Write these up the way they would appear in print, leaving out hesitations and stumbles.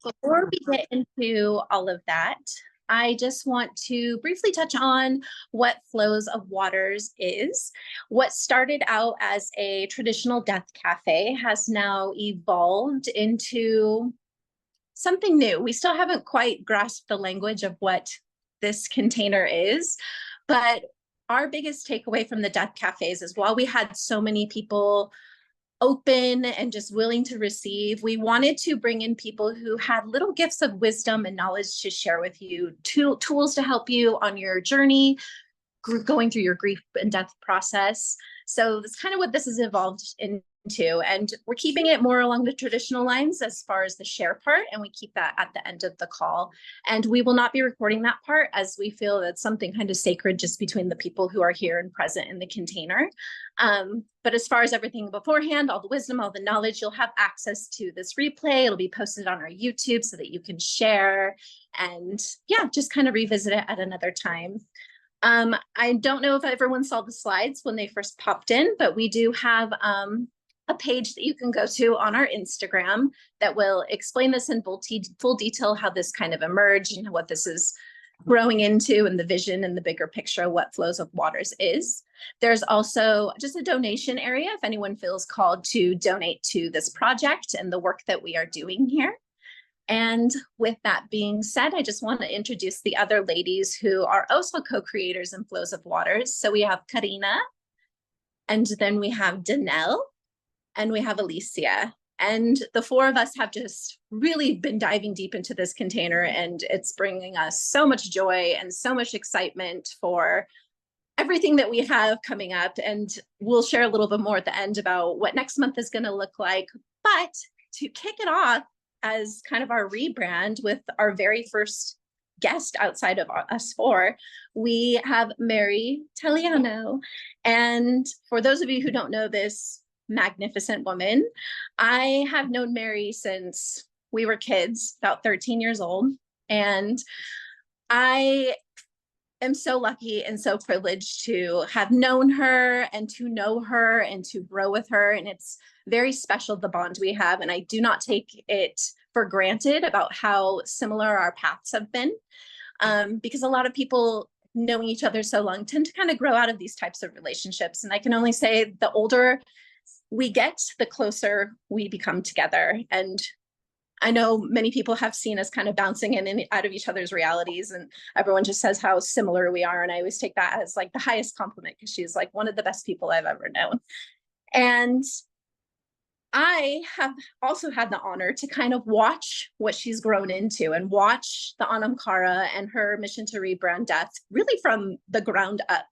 Before we get into all of that, I just want to briefly touch on what Flows of Waters is. What started out as a traditional death cafe has now evolved into something new. We still haven't quite grasped the language of what this container is, but our biggest takeaway from the death cafes is while we had so many people open and just willing to receive, we wanted to bring in people who had little gifts of wisdom and knowledge to share with you, tools to help you on your journey, going through your grief and death process. So that's kind of what this has evolved into. And we're keeping it more along the traditional lines as far as the share part, and we keep that at the end of the call. And we will not be recording that part as we feel that's something kind of sacred just between the people who are here and present in the container. But as far as everything beforehand, all the wisdom, all the knowledge, you'll have access to this replay. It'll be posted on our YouTube so that you can share and just kind of revisit it at another time. I don't know if everyone saw the slides when they first popped in, but we do have a page that you can go to on our Instagram that will explain this in full detail, how this kind of emerged and what this is growing into and the vision and the bigger picture of what Flows of Waters is. There's also just a donation area if anyone feels called to donate to this project and the work that we are doing here. And with that being said, I just want to introduce the other ladies who are also co-creators in Flows of Waters. So we have Karina, and then we have Danelle, and we have Alicia. And the four of us have just really been diving deep into this container, and it's bringing us so much joy and so much excitement for everything that we have coming up. And we'll share a little bit more at the end about what next month is going to look like. But to kick it off as kind of our rebrand with our very first guest outside of us four, we have Mary Taliano. And for those of you who don't know this magnificent woman, I have known Mary since we were kids, about 13 years old. And I am so lucky and so privileged to have known her and to know her and to grow with her. And it's very special, the bond we have. And I do not take it for granted about how similar our paths have been, because a lot of people knowing each other so long tend to kind of grow out of these types of relationships. And I can only say the older we get, the closer we become together. And I know many people have seen us kind of bouncing in and out of each other's realities, and everyone just says how similar we are. And I always take that as like the highest compliment, because she's like one of the best people I've ever known. And I have also had the honor to kind of watch what she's grown into and watch the Anamkara and her mission to rebrand death really from the ground up.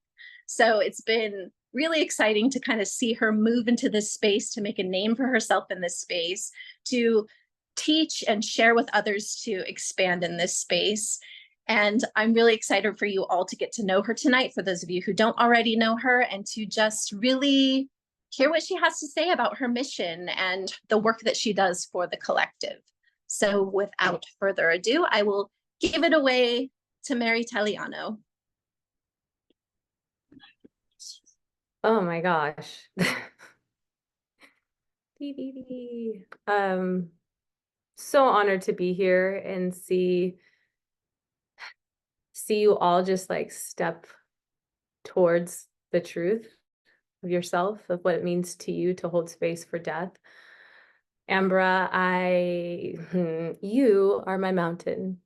So it's been really exciting to kind of see her move into this space, to make a name for herself in this space, to teach and share with others, to expand in this space. And I'm really excited for you all to get to know her tonight, for those of you who don't already know her, and to just really hear what she has to say about her mission and the work that she does for the collective. So without further ado, I will give it away to Mary Taliano. Oh my gosh. So honored to be here and see you all just like step towards the truth of yourself, of what it means to you to hold space for death. Ambra, you are my mountain.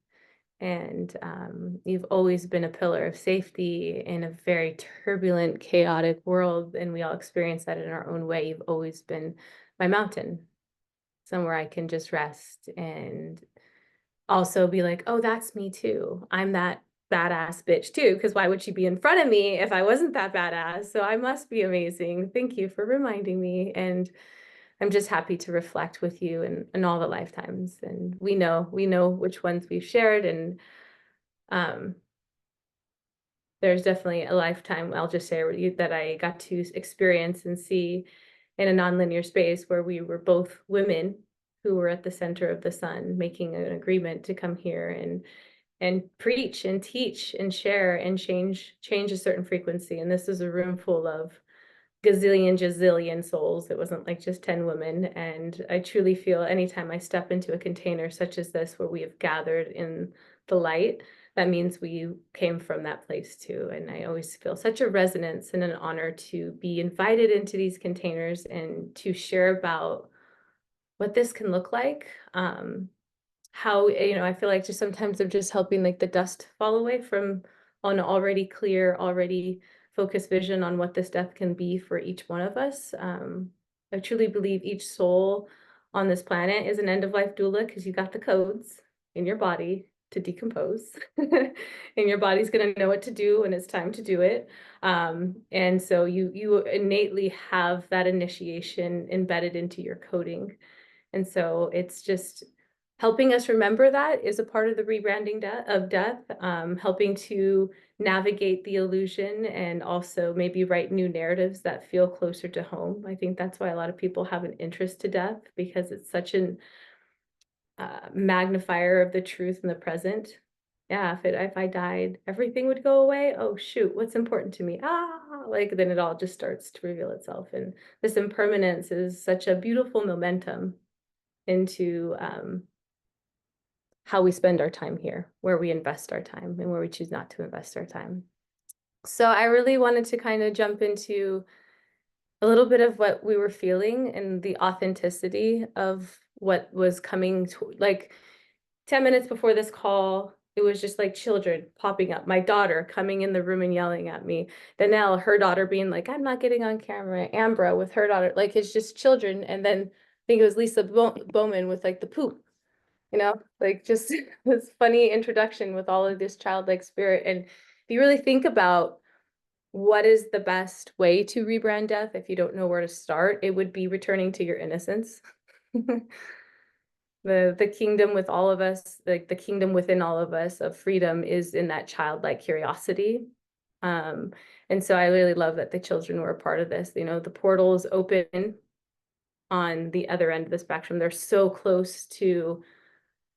And you've always been a pillar of safety in a very turbulent, chaotic world, and we all experience that in our own way. You've always been my mountain, somewhere I can just rest and also be like, oh, that's me too. I'm that badass bitch too, because why would she be in front of me if I wasn't that badass? So I must be amazing. Thank you for reminding me. And I'm just happy to reflect with you in all the lifetimes. And we know which ones we've shared. And there's definitely a lifetime, I'll just share with you, that I got to experience and see in a nonlinear space where we were both women who were at the center of the sun, making an agreement to come here and preach and teach and share and change a certain frequency. And this is a room full of gazillion souls. It wasn't like just 10 women. And I truly feel anytime I step into a container such as this, where we have gathered in the light, that means we came from that place too. And I always feel such a resonance and an honor to be invited into these containers and to share about what this can look like. How, I feel like just sometimes I'm just helping like the dust fall away from an already clear, already focused vision on what this death can be for each one of us. I truly believe each soul on this planet is an end of life doula, because you got the codes in your body to decompose and your body's going to know what to do when it's time to do it. And so you innately have that initiation embedded into your coding. And so it's just helping us remember that is a part of the rebranding of death, helping to navigate the illusion and also maybe write new narratives that feel closer to home. I think that's why a lot of people have an interest to death, because it's such an magnifier of the truth in the present. Yeah, if I died, everything would go away. Oh shoot, what's important to me? Like then it all just starts to reveal itself. And this impermanence is such a beautiful momentum into how we spend our time here, where we invest our time and where we choose not to invest our time. So I really wanted to kind of jump into a little bit of what we were feeling and the authenticity of what was coming to, like 10 minutes before this call, it was just like children popping up. My daughter coming in the room and yelling at me. Danelle, her daughter being like, I'm not getting on camera. Ambra with her daughter, like it's just children. And then I think it was Lisa Bowman with like the poop, like just this funny introduction with all of this childlike spirit. And if you really think about what is the best way to rebrand death, if you don't know where to start, it would be returning to your innocence. The kingdom with all of us, like the kingdom within all of us of freedom, is in that childlike curiosity. And so I really love that the children were a part of this. The portal is open on the other end of the spectrum. They're so close to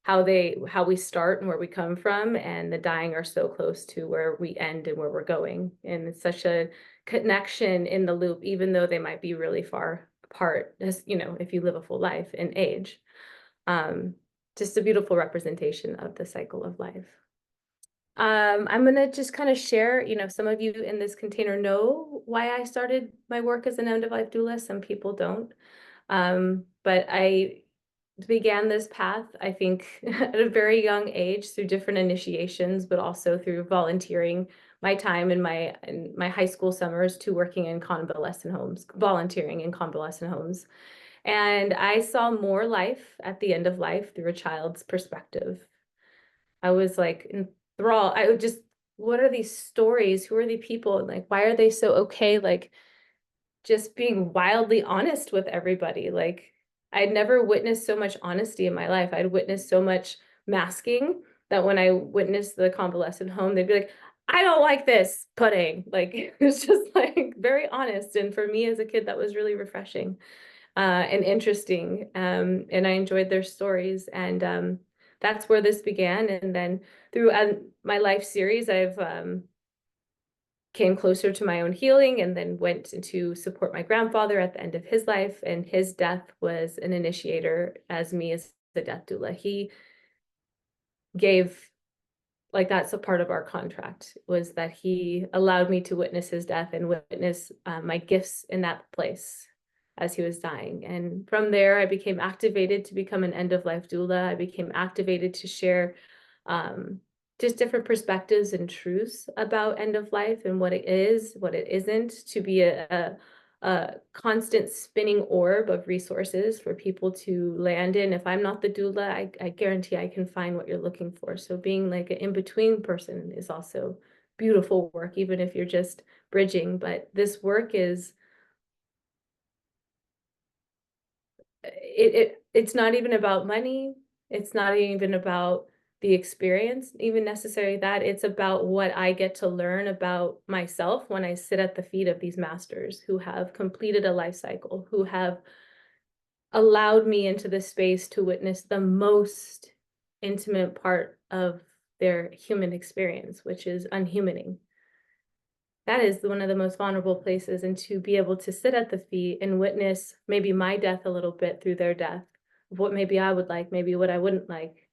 how we start and where we come from, and the dying are so close to where we end and where we're going. And it's such a connection in the loop, even though they might be really far apart, as if you live a full life in age. Just a beautiful representation of the cycle of life. I'm gonna just kind of share, some of you in this container know why I started my work as an end of life doula. Some people don't. But I began this path, I think, at a very young age through different initiations, but also through volunteering my time in my high school summers to working in convalescent homes, volunteering in convalescent homes. And I saw more life at the end of life through a child's perspective. I was like enthralled. I would just, what are these stories? Who are the people? And like, why are they so okay? Like, just being wildly honest with everybody. Like, I'd never witnessed so much honesty in my life. I'd witnessed so much masking that when I witnessed the convalescent home, they'd be like, I don't like this pudding. Like, it was just like very honest. And for me as a kid, that was really refreshing and interesting. And I enjoyed their stories. And that's where this began. And then through my life series, I've came closer to my own healing, and then went to support my grandfather at the end of his life. And his death was an initiator as me as the death doula. He gave, like, that's a part of our contract, was that he allowed me to witness his death and witness my gifts in that place as he was dying. And from there, I became activated to become an end of life doula. I became activated to share just different perspectives and truths about end of life and what it is, what it isn't, to be a constant spinning orb of resources for people to land in. If I'm not the doula, I guarantee I can find what you're looking for. So being like an in-between person is also beautiful work, even if you're just bridging. But this work is, it's not even about money. It's not even about the experience, even necessarily that. It's about what I get to learn about myself when I sit at the feet of these masters who have completed a life cycle, who have allowed me into this space to witness the most intimate part of their human experience, which is unhumaning. That is one of the most vulnerable places, and to be able to sit at the feet and witness maybe my death a little bit through their death, of what maybe I would like, maybe what I wouldn't like,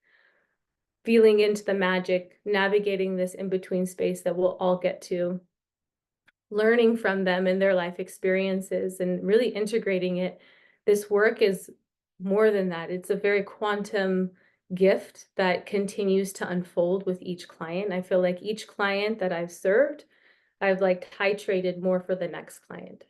feeling into the magic, navigating this in between space that we'll all get to, learning from them and their life experiences and really integrating it. This work is more than that. It's a very quantum gift that continues to unfold with each client. I feel like each client that I've served, I've like titrated more for the next client.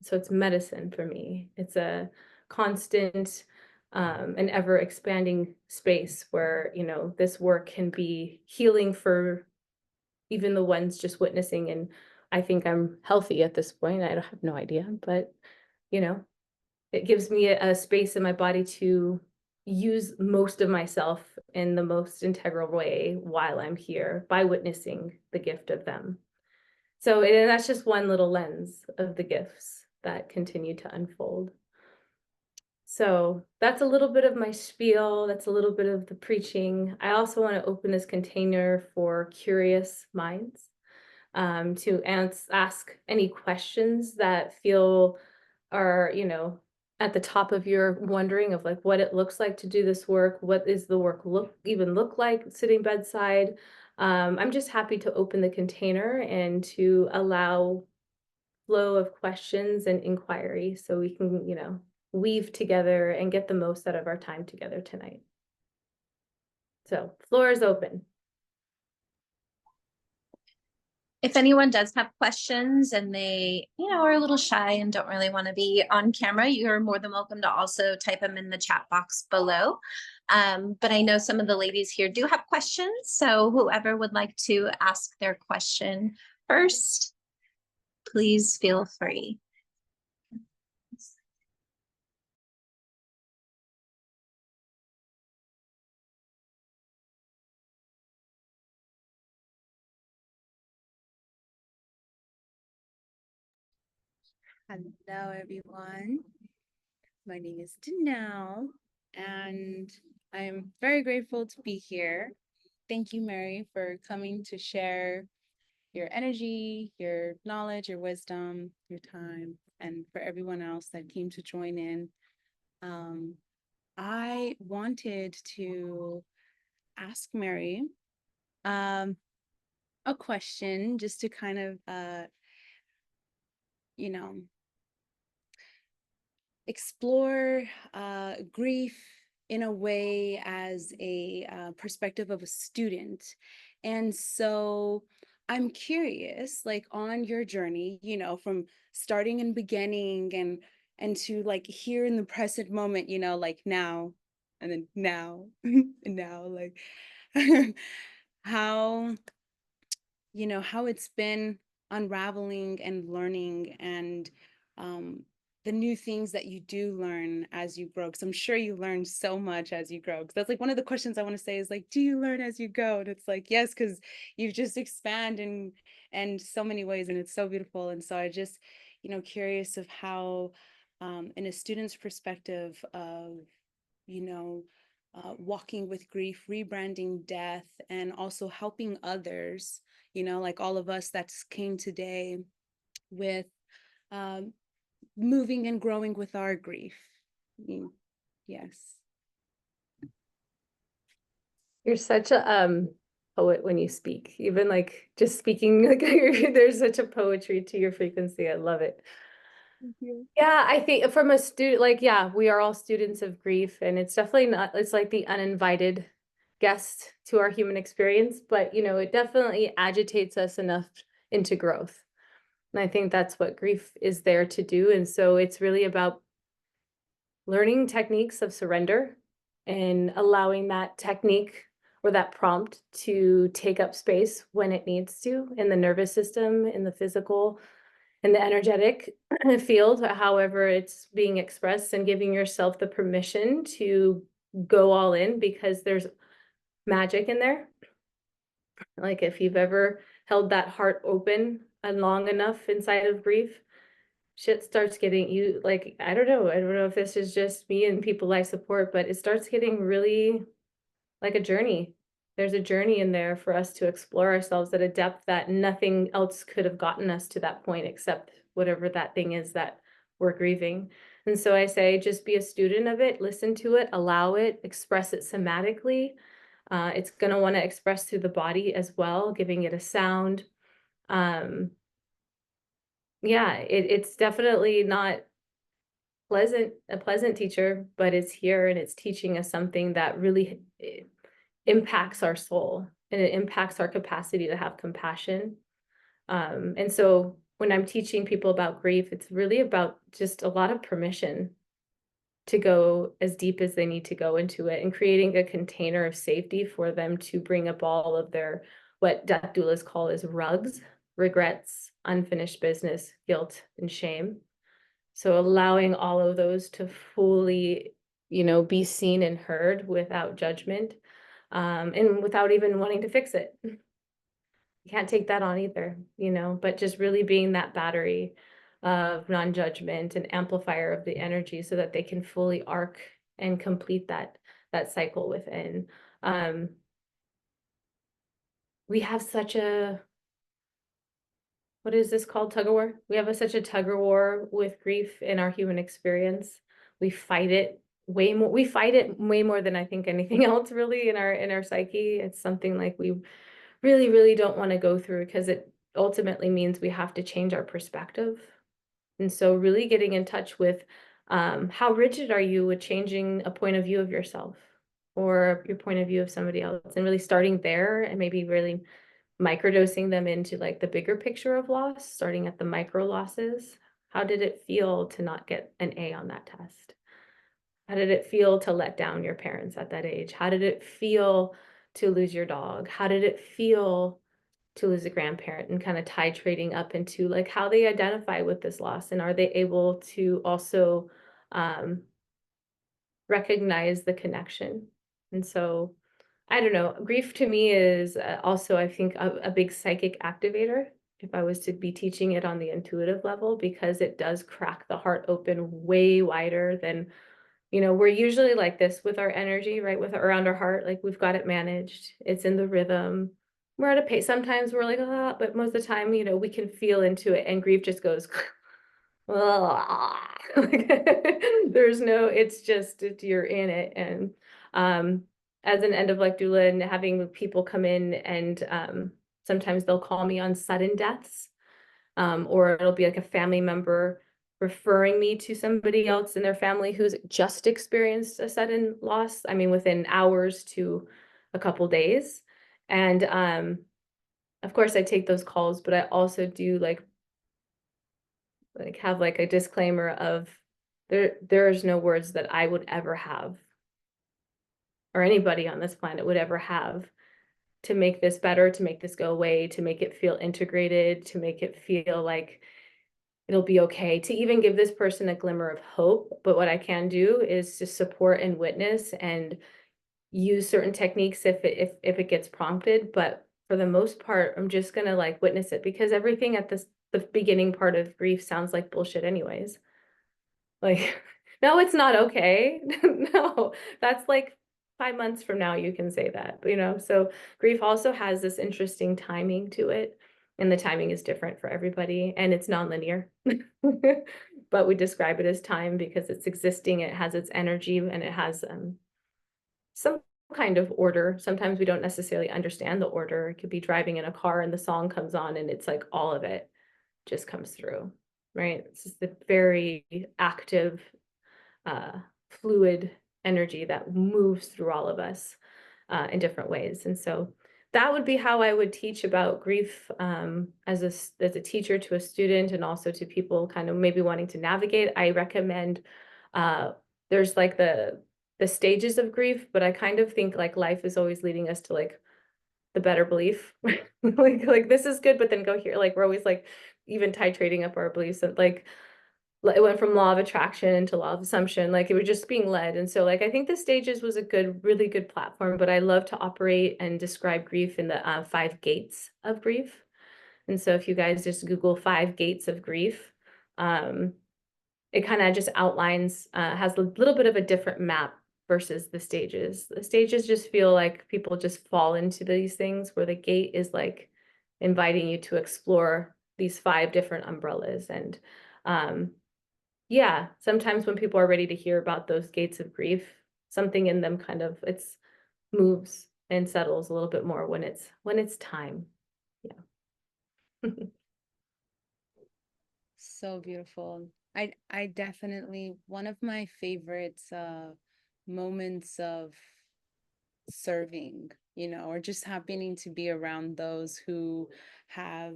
So it's medicine for me. It's a constant and ever expanding space where, this work can be healing for even the ones just witnessing. And I think I'm healthy at this point. I don't have no idea, but you know, it gives me a space in my body to use most of myself in the most integral way while I'm here by witnessing the gift of them. So and that's just one little lens of the gifts that continue to unfold. So that's a little bit of my spiel. That's a little bit of the preaching. I also want to open this container for curious minds to ask any questions that feel are, at the top of your wondering of like what it looks like to do this work. What is the work look like sitting bedside? I'm just happy to open the container and to allow flow of questions and inquiry so we can, weave together and get the most out of our time together tonight. So floor is open. If anyone does have questions and they, are a little shy and don't really want to be on camera, you're more than welcome to also type them in the chat box below. But I know some of the ladies here do have questions. So whoever would like to ask their question first, please feel free. Hello, everyone. My name is Danelle, and I'm very grateful to be here. Thank you, Mary, for coming to share your energy, your knowledge, your wisdom, your time, and for everyone else that came to join in. I wanted to ask Mary a question just to kind of, you know, explore grief in a way as a perspective of a student. And so I'm curious, like on your journey, from starting and beginning and to like here in the present moment, like now and then now and now, like how how it's been unraveling and learning and the new things that you do learn as you grow, because I'm sure you learn so much as you grow, because that's like one of the questions I want to say is like, do you learn as you go? And it's like, yes, because you just expand in so many ways, and it's so beautiful. And so I just curious of how in a student's perspective of walking with grief, rebranding death, and also helping others, like all of us that came today with um, moving and growing with our grief. Yes. You're such a poet when you speak. Even like just speaking, like there's such a poetry to your frequency. I love it. Thank you. Yeah, I think from a student, like, yeah, we are all students of grief, and it's definitely not, it's like the uninvited guest to our human experience, but it definitely agitates us enough into growth. And I think that's what grief is there to do. And so it's really about learning techniques of surrender and allowing that technique or that prompt to take up space when it needs to in the nervous system, in the physical, in the energetic field, however it's being expressed, and giving yourself the permission to go all in because there's magic in there. Like if you've ever held that heart open and long enough inside of grief, shit starts getting you like, I don't know if this is just me and people I support, but it starts getting really like a journey. There's a journey in there for us to explore ourselves at a depth that nothing else could have gotten us to that point, except whatever that thing is that we're grieving. And so I say, just be a student of it, listen to it, allow it, express it somatically. It's going to want to express through the body as well, giving it a sound. Yeah, it's definitely not a pleasant teacher, but it's here and it's teaching us something that really impacts our soul, and it impacts our capacity to have compassion. And so when I'm teaching people about grief, it's really about just a lot of permission to go as deep as they need to go into it, and creating a container of safety for them to bring up all of their, what death doulas call as rugs, regrets, unfinished business, guilt, and shame. So allowing all of those to fully, be seen and heard without judgment, and without even wanting to fix it. You can't take that on either, but just really being that battery of non-judgment and amplifier of the energy so that they can fully arc and complete that cycle within. We have such a, what is this called? Tug of war. We have such a tug of war with grief in our human experience. We fight it way more. We fight it way more than I think anything else really in our psyche. It's something like we really, really don't want to go through, because it ultimately means we have to change our perspective. And so really getting in touch with how rigid are you with changing a point of view of yourself or your point of view of somebody else, and really starting there and maybe really microdosing them into like the bigger picture of loss, starting at the micro losses. How did it feel to not get an A on that test? How did it feel to let down your parents at that age? How did it feel to lose your dog? How did it feel to lose a grandparent? And kind of titrating up into like how they identify with this loss, and are they able to also recognize the connection? And so I don't know, grief to me is also, I think, a big psychic activator, if I was to be teaching it on the intuitive level, because it does crack the heart open way wider than, we're usually like this with our energy, right? With around our heart, like we've got it managed. It's in the rhythm. We're at a pace. Sometimes we're like, ah, but most of the time, we can feel into it, and grief just goes, there's no, it's just, you're in it. And as an end of life doula and having people come in and sometimes they'll call me on sudden deaths, or it'll be like a family member referring me to somebody else in their family who's just experienced a sudden loss. I mean, within hours to a couple days. And of course I take those calls, but I also do like have like a disclaimer of there's no words that I would ever have, or anybody on this planet would ever have, to make this better, to make this go away, to make it feel integrated, to make it feel like it'll be okay, to even give this person a glimmer of hope. But what I can do is to support and witness and use certain techniques if it gets prompted. But for the most part, I'm just gonna like witness it, because everything at the beginning part of grief sounds like bullshit anyways. Like, no, it's not okay. No, that's like 5 months from now, you can say that, so grief also has this interesting timing to it, and the timing is different for everybody, and it's nonlinear. But we describe it as time because it's existing, it has its energy, and it has some kind of order. Sometimes we don't necessarily understand the order. It could be driving in a car and the song comes on and it's like all of it just comes through, right? It's just the very active, fluid energy that moves through all of us in different ways. And so that would be how I would teach about grief as a teacher to a student, and also to people kind of maybe wanting to navigate. I recommend there's like the stages of grief, but I kind of think like life is always leading us to like the better belief. like this is good, but then go here. Like we're always like even titrating up our beliefs. And like it went from law of attraction to law of assumption, like it was just being led. And so like I think the stages was a really good platform, but I love to operate and describe grief in the 5 gates of grief. And so if you guys just Google 5 gates of grief, it kind of just outlines, has a little bit of a different map versus the stages. The stages just feel like people just fall into these things, where the gate is like inviting you to explore these 5 different umbrellas. And yeah, sometimes when people are ready to hear about those gates of grief, something in them kind of it's moves and settles a little bit more when it's time. Yeah. So beautiful. I definitely, one of my favorites moments of serving, or just happening to be around those who have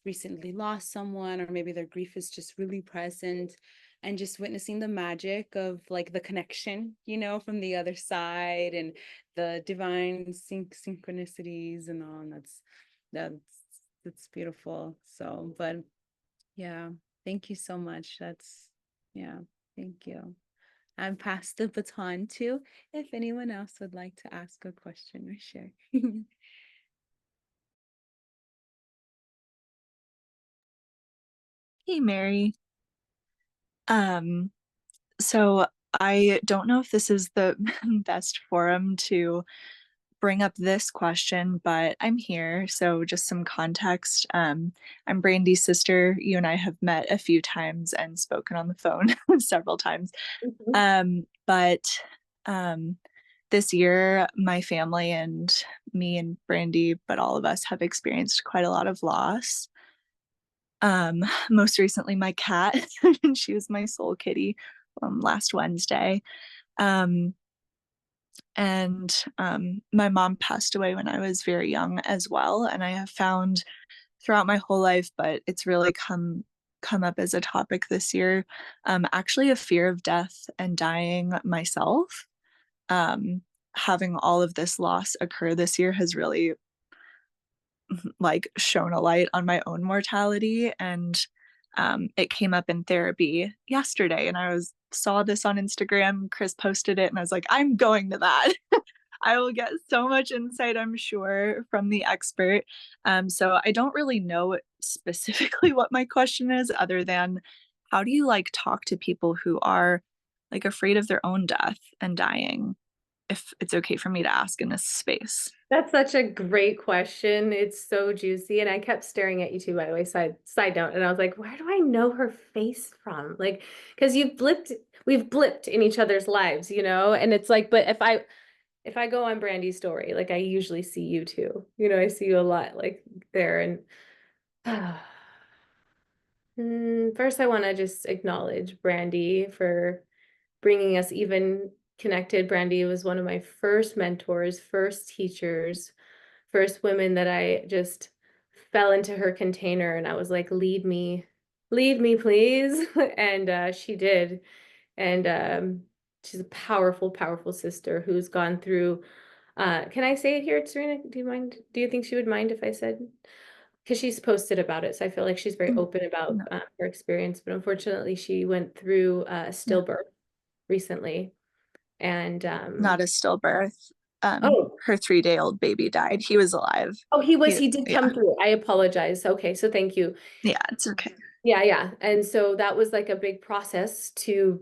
recently lost someone, or maybe their grief is just really present, and just witnessing the magic of like the connection, from the other side, and the divine synchronicities and all. And that's beautiful. So, but yeah, thank you so much. Yeah, thank you. I'm pass the baton to if anyone else would like to ask a question or share. Hey, Mary. Um, so I don't know if this is the best forum to bring up this question, but I'm here. So just some context. I'm Brandy's sister. You and I have met a few times and spoken on the phone several times. But this year, my family and me and Brandy, but all of us have experienced quite a lot of loss. Most recently my cat, and she was my soul kitty last Wednesday. Um, and my mom passed away when I was very young as well. And I have found throughout my whole life, but it's really come up as a topic this year, actually a fear of death and dying myself. Having all of this loss occur this year has really like shone a light on my own mortality. And it came up in therapy yesterday, and I saw this on Instagram. Chris posted it, and I was like, I'm going to that. I will get so much insight, I'm sure, from the expert. So I don't really know specifically what my question is, other than how do you like talk to people who are like afraid of their own death and dying, if it's okay for me to ask in this space? That's such a great question. It's so juicy. And I kept staring at you too, by the way, side note. And I was like, where do I know her face from? Like, because we've blipped in each other's lives, And it's like, but if I go on Brandy's story, like I usually see you too. I see you a lot like there. And first I want to just acknowledge Brandy for bringing us even connected. Brandy was one of my first mentors, first teachers, first women that I just fell into her container, and I was like, lead me, please. And she did. And she's a powerful, powerful sister who's gone through, can I say it here, Serena? Do you mind? Do you think she would mind if I said? Because she's posted about it. So I feel like she's very open about No, her experience. But unfortunately, she went through yeah, stillbirth recently. And not a stillbirth. oh, Her 3-day-old baby died. He was alive. he did Yeah, come through. I apologize. Okay, so thank you. yeah, it's okay. Yeah. And so that was like a big process to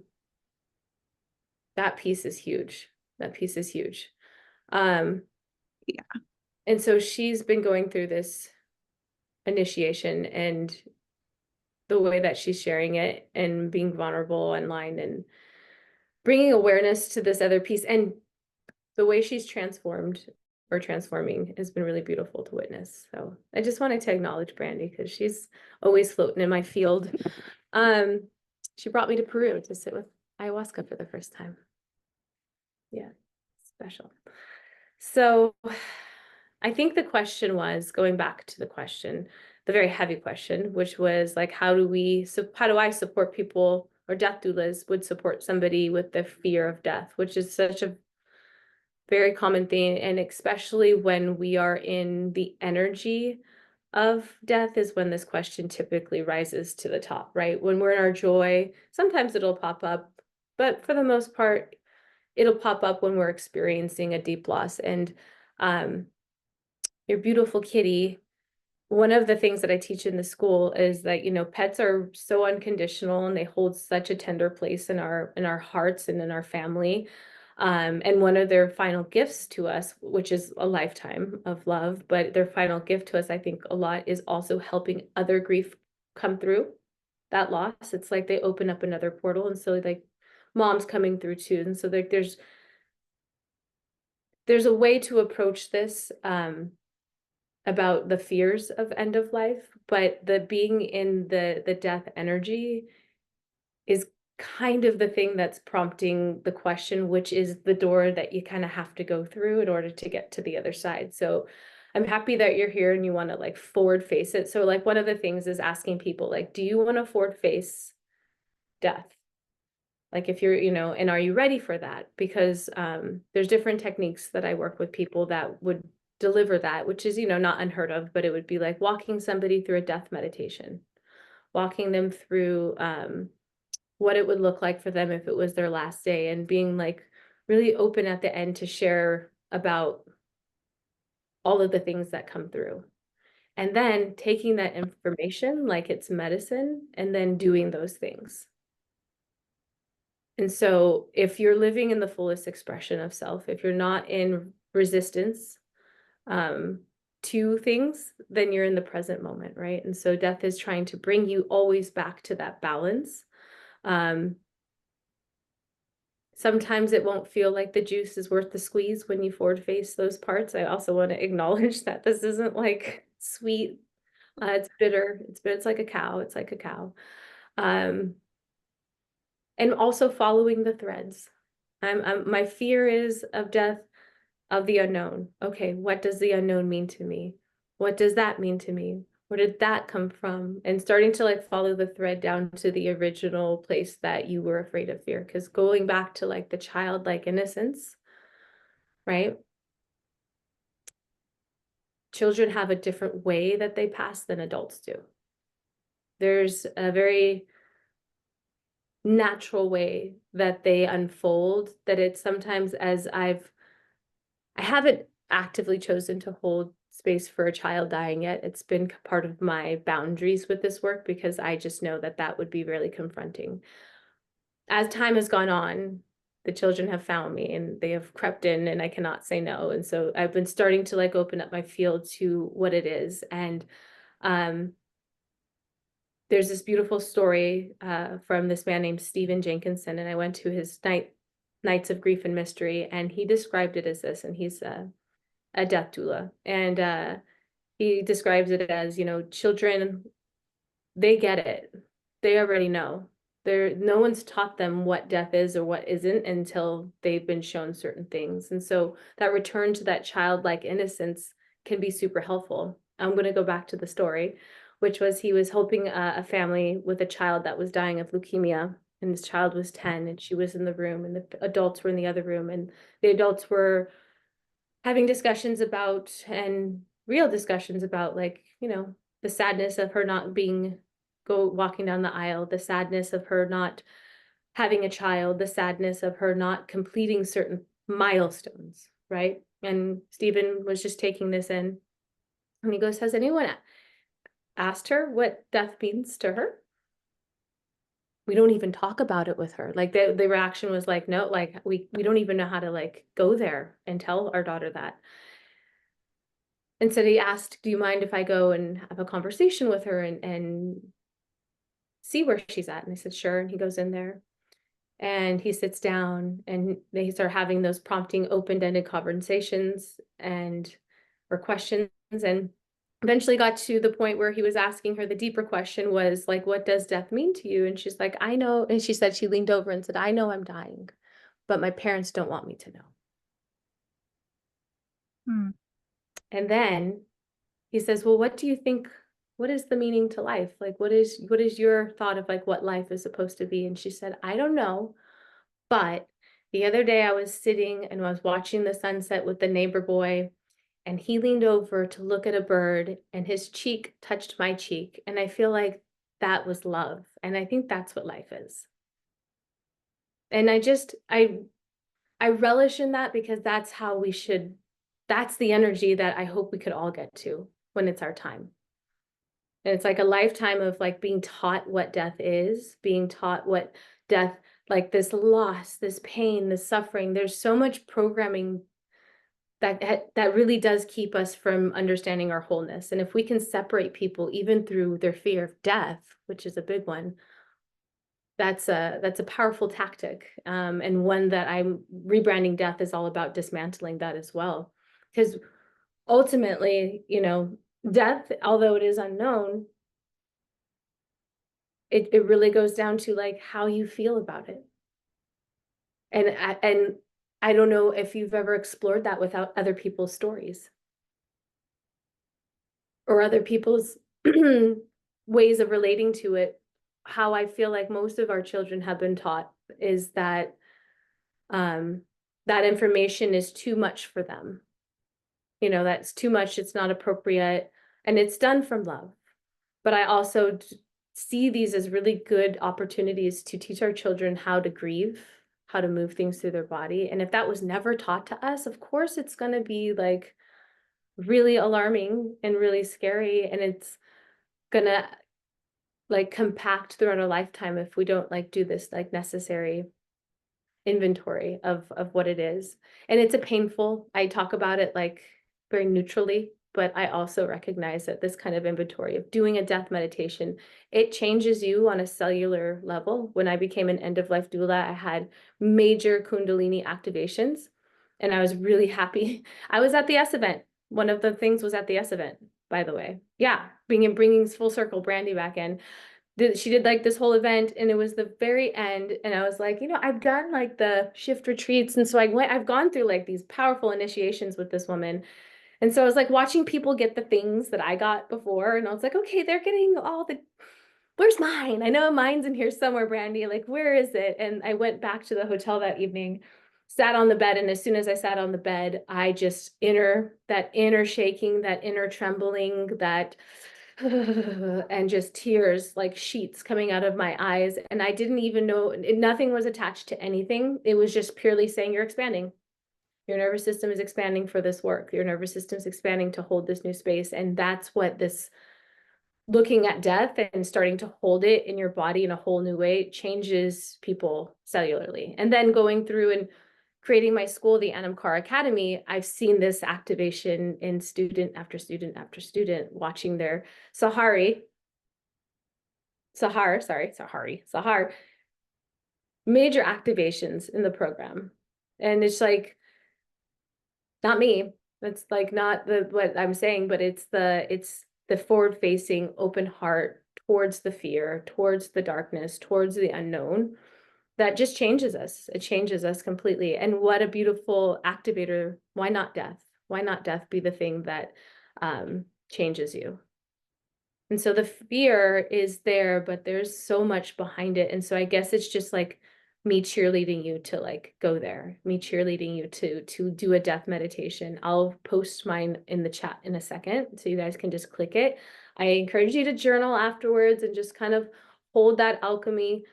that piece is huge. That piece is huge. Um, Yeah, and so she's been going through this initiation, and the way that she's sharing it and being vulnerable online and bringing awareness to this other piece, and the way she's transformed or transforming has been really beautiful to witness. So I just wanted to acknowledge Brandy because she's always floating in my field. She brought me to Peru to sit with ayahuasca for the first time. Yeah, special. So I think the question was, going back to the question, the very heavy question, which was like, how do I support people, or death doulas would support somebody with the fear of death, which is such a very common thing. And especially when we are in the energy of death is when this question typically rises to the top, right? When we're in our joy, sometimes it'll pop up, but for the most part, it'll pop up when we're experiencing a deep loss. And your beautiful kitty, one of the things that I teach in the school is that, pets are so unconditional and they hold such a tender place in our hearts and in our family. And one of their final gifts to us, which is a lifetime of love, but their final gift to us, I think a lot, is also helping other grief come through that loss. It's like they open up another portal. And so like mom's coming through too. And so like there's a way to approach this about the fears of end of life, but the being in the death energy is kind of the thing that's prompting the question, which is the door that you kind of have to go through in order to get to the other side. So I'm happy that you're here and you want to like forward face it. So like one of the things is asking people like, do you want to forward face death? Like if you're, and are you ready for that? Because there's different techniques that I work with people that would deliver that, which is, not unheard of, but it would be like walking somebody through a death meditation, walking them through what it would look like for them if it was their last day, and being like really open at the end to share about all of the things that come through. And then taking that information like it's medicine and then doing those things. And so if you're living in the fullest expression of self, if you're not in resistance to things, then you're in the present moment, right? And so death is trying to bring you always back to that balance. Sometimes it won't feel like the juice is worth the squeeze when you forward face those parts. I also want to acknowledge that this isn't like sweet. It's bitter. It's like a cow. It's like a cow. And also following the threads. My fear is of death, of the unknown. Okay, what does the unknown mean to me? What does that mean to me? Where did that come from? And starting to like follow the thread down to the original place that you were afraid of fear. Because going back to like the childlike innocence, right? Children have a different way that they pass than adults do. There's a very natural way that they unfold, that it's sometimes as I haven't actively chosen to hold space for a child dying yet. It's been part of my boundaries with this work because I just know that that would be really confronting. As time has gone on, the children have found me and they have crept in and I cannot say no. And so I've been starting to like open up my field to what it is. And there's this beautiful story from this man named Stephen Jenkinson, and I went to his Nights of Grief and Mystery, and he described it as this, and he's a death doula, and he describes it as, children, they get it. They already know. No one's taught them what death is or what isn't until they've been shown certain things. And so that return to that childlike innocence can be super helpful. I'm going to go back to the story, which was he was helping a family with a child that was dying of leukemia. And this child was 10 and she was in the room and the adults were in the other room. And the adults were having discussions about, and real discussions about, like, the sadness of her not walking down the aisle, the sadness of her not having a child, the sadness of her not completing certain milestones, right? And Stephen was just taking this in, and he goes, has anyone asked her what death means to her? We don't even talk about it with her. Like the reaction was like, no, like we don't even know how to like go there and tell our daughter that. And so he asked, do you mind if I go and have a conversation with her and see where she's at? And I said, sure. And he goes in there and he sits down and they start having those prompting open-ended conversations or questions, and eventually got to the point where he was asking her, the deeper question was like, what does death mean to you? And she's like, I know. And she said, she leaned over and said, I know I'm dying, but my parents don't want me to know. And then he says, well, what do you think, what is the meaning to life? Like, what is your thought of like what life is supposed to be? And she said, I don't know. But the other day I was sitting and I was watching the sunset with the neighbor boy, and he leaned over to look at a bird and his cheek touched my cheek. And I feel like that was love. And I think that's what life is. And I relish in that because that's how that's the energy that I hope we could all get to when it's our time. And it's like a lifetime of like being taught what death is, being taught what death like this loss, this pain, this suffering. There's so much programming that really does keep us from understanding our wholeness. And if we can separate people even through their fear of death, which is a big one, that's a powerful tactic, and one that I'm rebranding death is all about dismantling that as well. Because ultimately, you know, death, although it is unknown, it really goes down to like how you feel about it. And I don't know if you've ever explored that without other people's stories or other people's ways of relating to it. How I feel like most of our children have been taught is that that information is too much for them. You know, that's too much, it's not appropriate, and it's done from love. But I also see these as really good opportunities to teach our children how to grieve, how to move things through their body. And if that was never taught to us, of course, it's going to be like really alarming and really scary. And it's going to like compact throughout our lifetime if we don't like do this like necessary inventory of what it is. And it's a painful, I talk about it like very neutrally, but I also recognize that this kind of inventory of doing a death meditation, it changes you on a cellular level. When I became an end-of-life doula, I had major Kundalini activations, and I was really happy. I was at the S event. One of the things was at the S event, by the way. Yeah, bringing full circle Brandy back in. She did like this whole event, and it was the very end, and I was like, you know, I've done like the shift retreats, and so I've gone through like these powerful initiations with this woman. And so I was like watching people get the things that I got before, and I was like, okay, they're getting all the, where's mine? I know mine's in here somewhere, Brandy, like where is it? And I went back to the hotel that evening, sat on the bed, and as soon as I sat on the bed, I just that inner shaking, that inner trembling, that and just tears like sheets coming out of my eyes. And I didn't even know, nothing was attached to anything. It was just purely saying you're expanding. Your nervous system is expanding for this work. Your nervous system is expanding to hold this new space. And that's what this looking at death and starting to hold it in your body in a whole new way changes people cellularly. And then going through and creating my school, the Anamkar Academy, I've seen this activation in student after student after student, watching their Sahar, major activations in the program. And it's like, not me. That's like not what I'm saying, but it's the forward facing open heart towards the fear, towards the darkness, towards the unknown that just changes us. It changes us completely. And what a beautiful activator. Why not death? Why not death be the thing that changes you? And so the fear is there, but there's so much behind it. And so I guess it's just like me cheerleading you to like go there, me cheerleading you to do a death meditation. I'll post mine in the chat in a second, so you guys can just click it. I encourage you to journal afterwards and just kind of hold that alchemy,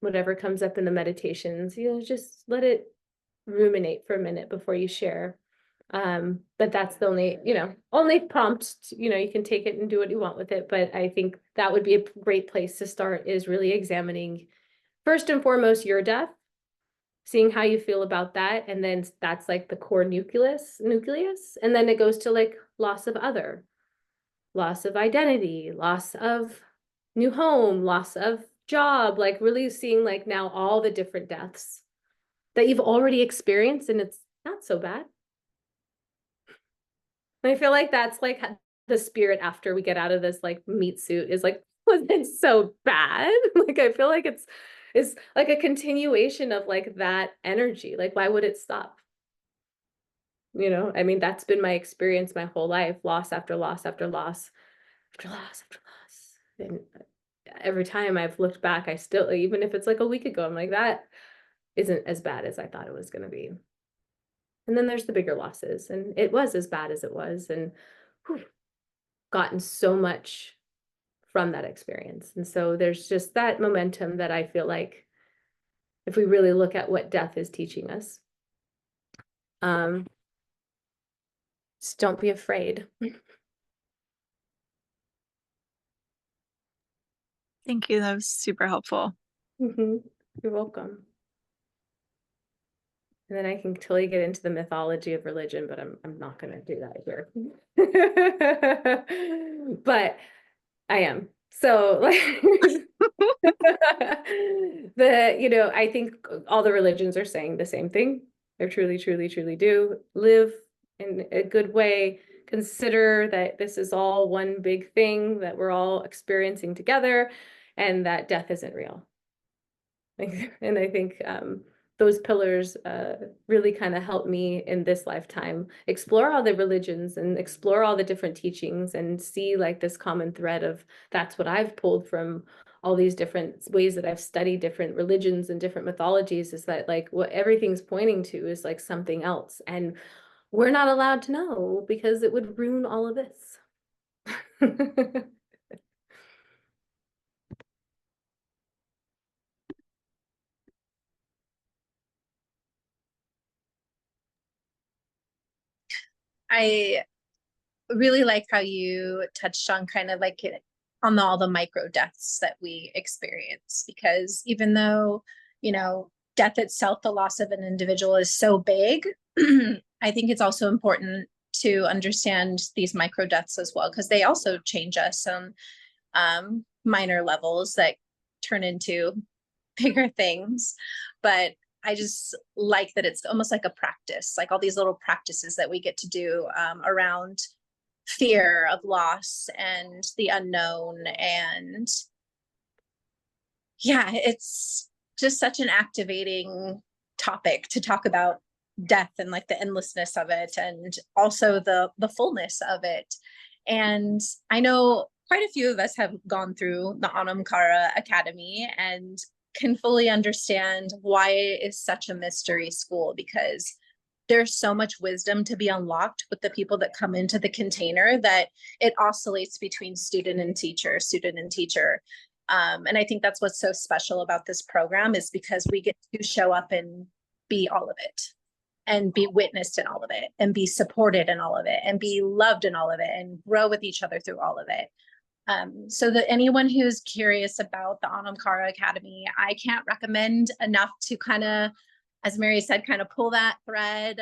whatever comes up in the meditations, you know, just let it ruminate for a minute before you share. But that's the only prompt, you know, you can take it and do what you want with it. But I think that would be a great place to start, is really examining first and foremost your death, seeing how you feel about that. And then that's like the core nucleus. And then it goes to like loss of other, loss of identity, loss of new home, loss of job, like really seeing like now all the different deaths that you've already experienced, and it's not so bad. I feel like that's like the spirit after we get out of this like meat suit is like, wasn't it so bad? Like, I feel like it's like a continuation of like that energy. Like, why would it stop? You know, I mean, that's been my experience my whole life, loss after loss after loss, after loss after loss. And every time I've looked back, I still, even if it's like a week ago, I'm like, that isn't as bad as I thought it was going to be. And then there's the bigger losses, and it was as bad as it was, and gotten so much from that experience. And so there's just that momentum that I feel like if we really look at what death is teaching us, just don't be afraid. Thank you. That was super helpful. Mm-hmm. You're welcome. And then I can totally get into the mythology of religion, but I'm not gonna do that here. But I am. So like I think all the religions are saying the same thing. They're truly, truly, truly do live in a good way. Consider that this is all one big thing that we're all experiencing together, and that death isn't real. And I think those pillars really kind of help me in this lifetime explore all the religions and explore all the different teachings and see like this common thread of that's what I've pulled from all these different ways that I've studied different religions and different mythologies, is that like what everything's pointing to is like something else, and we're not allowed to know because it would ruin all of this. I really like how you touched on kind of like on all the micro deaths that we experience, because even though, death itself, the loss of an individual is so big, I think it's also important to understand these micro deaths as well, because they also change us on minor levels that turn into bigger things. But I just like that it's almost like a practice, like all these little practices that we get to do around fear of loss and the unknown. And yeah, it's just such an activating topic to talk about death and like the endlessness of it, and also the fullness of it. And I know quite a few of us have gone through the Anam Cara Academy and can fully understand why it is such a mystery school, because there's so much wisdom to be unlocked with the people that come into the container, that it oscillates between student and teacher, student and teacher. And I think that's what's so special about this program, is because we get to show up and be all of it, and be witnessed in all of it, and be supported in all of it, and be loved in all of it, and grow with each other through all of it. So that anyone who's curious about the Anam Cara Academy, I can't recommend enough to kind of, as Mary said, kind of pull that thread,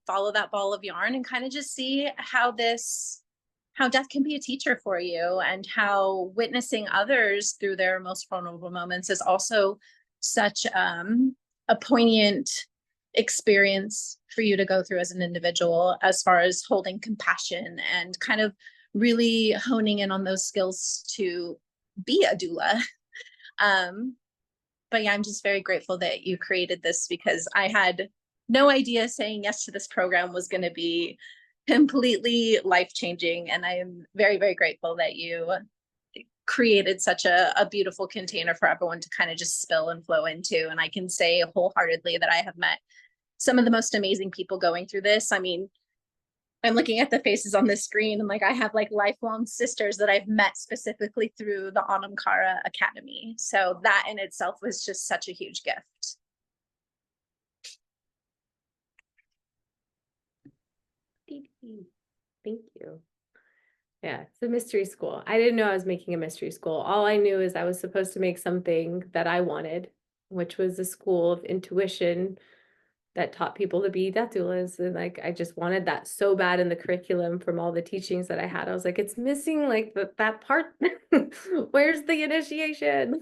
follow that ball of yarn, and kind of just see how death can be a teacher for you, and how witnessing others through their most vulnerable moments is also such a poignant experience for you to go through as an individual, as far as holding compassion and kind of really honing in on those skills to be a doula. But yeah, I'm just very grateful that you created this, because I had no idea saying yes to this program was going to be completely life-changing. And I am very, very grateful that you created such a beautiful container for everyone to kind of just spill and flow into. And I can say wholeheartedly that I have met some of the most amazing people going through this. I mean, I'm looking at the faces on this screen, and like I have like lifelong sisters that I've met specifically through the Anam Cara Academy. So that in itself was just such a huge gift. Thank you. Yeah, it's a mystery school. I didn't know I was making a mystery school. All I knew is I was supposed to make something that I wanted, which was a school of intuition that taught people to be death doulas. And like, I just wanted that so bad in the curriculum from all the teachings that I had. I was like, it's missing like that part. Where's the initiation?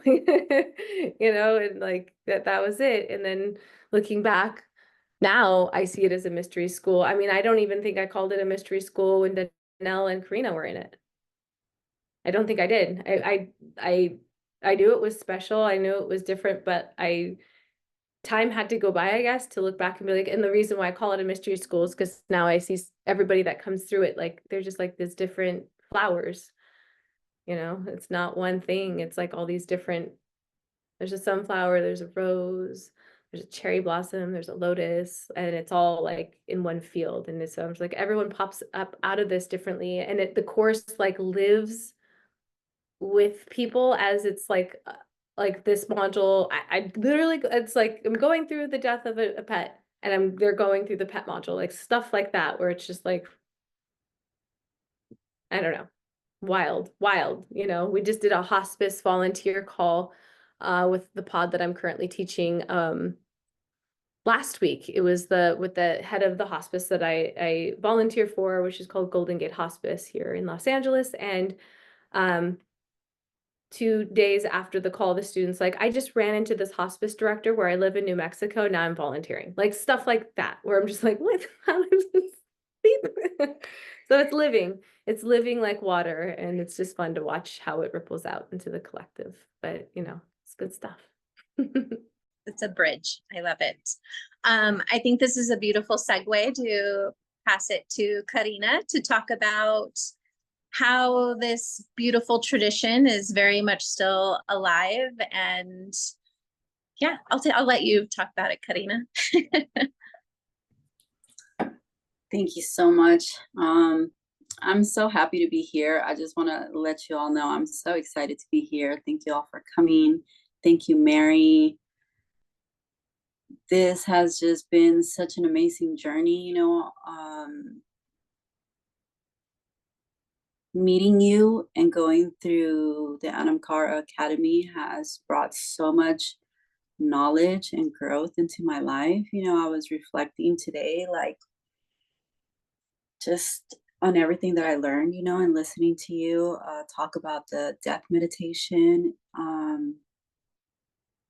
And like that was it. And then looking back now, I see it as a mystery school. I mean, I don't even think I called it a mystery school when Danelle and Karina were in it. I don't think I did. I knew it was special. I knew it was different, but time had to go by, I guess, to look back and be like, and the reason why I call it a mystery school is because now I see everybody that comes through it, like they're just like these different flowers. It's not one thing. It's like all these different, there's a sunflower, there's a rose, there's a cherry blossom, there's a lotus, and it's all like in one field. And so I'm just like, everyone pops up out of this differently. And the course like lives with people as it's like this module. I literally, it's like I'm going through the death of a pet, and they're going through the pet module, like stuff like that, where it's just like, I don't know, wild. We just did a hospice volunteer call with the pod that I'm currently teaching. Last week, it was with the head of the hospice that I volunteer for, which is called Golden Gate Hospice here in Los Angeles. And 2 days after the call, the student's like, I just ran into this hospice director where I live in New Mexico. Now I'm volunteering. Like stuff like that, where I'm just like, what? How is this? So it's living like water, and it's just fun to watch how it ripples out into the collective. But it's good stuff. It's a bridge. I love it. I think this is a beautiful segue to pass it to Karina to talk about how this beautiful tradition is very much still alive. And yeah, I'll let you talk about it, Karina. Thank you so much. I'm so happy to be here. I just want to let you all know I'm so excited to be here. Thank you all for coming. Thank you, Mary. This has just been such an amazing journey, meeting you and going through the Anamkara Academy has brought so much knowledge and growth into my life. I was reflecting today, like, just on everything that I learned, and listening to you talk about the death meditation.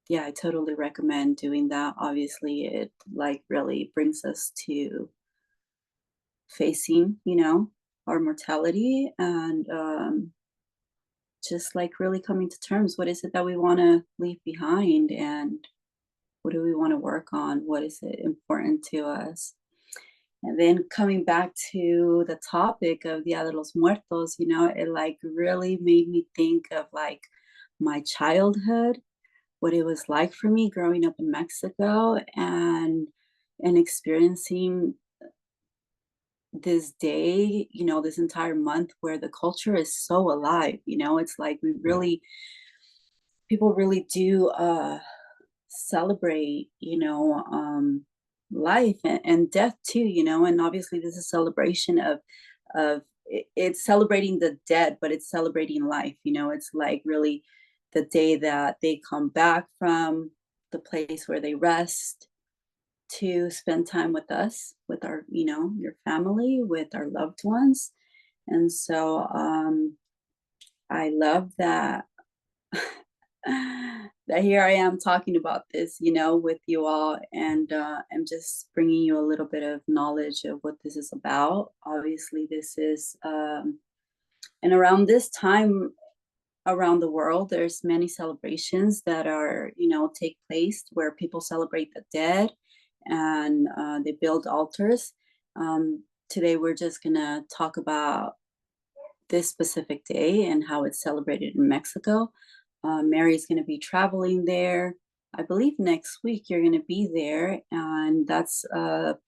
Yeah, I totally recommend doing that. Obviously, it like really brings us to facing, our mortality, and just like really coming to terms. What is it that we want to leave behind, and what do we want to work on? What is it important to us? And then coming back to the topic of Dia de los Muertos, it like really made me think of like my childhood, what it was like for me growing up in Mexico, and experiencing this day, this entire month where the culture is so alive. It's like people really do celebrate, life and death too, and obviously this is a celebration of it's celebrating the dead, but it's celebrating life. It's like really the day that they come back from the place where they rest to spend time with us, with our, your family, with our loved ones. And so I love that that here I am talking about this, with you all, and I'm just bringing you a little bit of knowledge of what this is about. Obviously, this is, and around this time, around the world, there's many celebrations that are, take place where people celebrate the dead, and they build altars. Today, we're just gonna talk about this specific day and how it's celebrated in Mexico. Mary's going to be traveling there. I believe next week you're going to be there, and that's the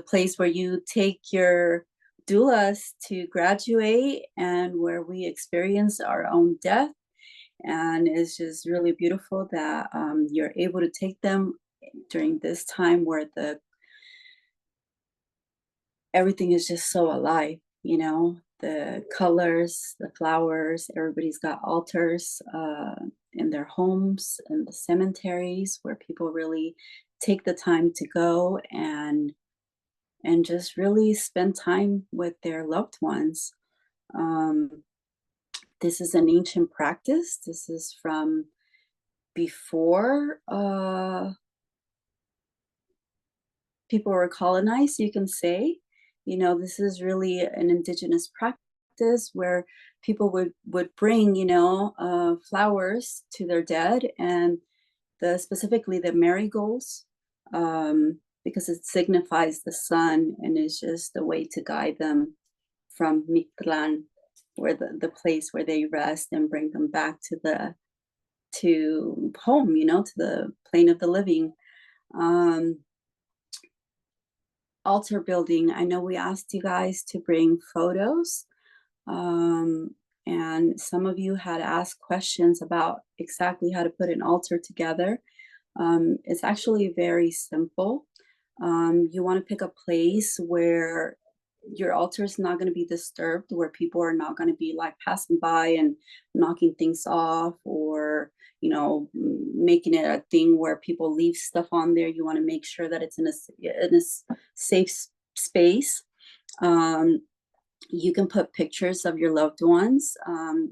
place where you take your doulas to graduate, and where we experience our own death. And it's just really beautiful that you're able to take them during this time where everything is just so alive, the colors, the flowers. Everybody's got altars in their homes, in the cemeteries, where people really take the time to go and just really spend time with their loved ones. This is an ancient practice. This is from before people were colonized, you can say. This is really an indigenous practice where people would bring, flowers to their dead, and specifically the marigolds, because it signifies the sun, and is just a way to guide them from Mictlan, where the place where they rest, and bring them back to home, to the plane of the living. Altar building, I know we asked you guys to bring photos, and some of you had asked questions about exactly how to put an altar together. It's actually very simple. You want to pick a place where your altar is not going to be disturbed, where people are not going to be like passing by and knocking things off, or making it a thing where people leave stuff on there. You want to make sure that it's in a safe space. You can put pictures of your loved ones.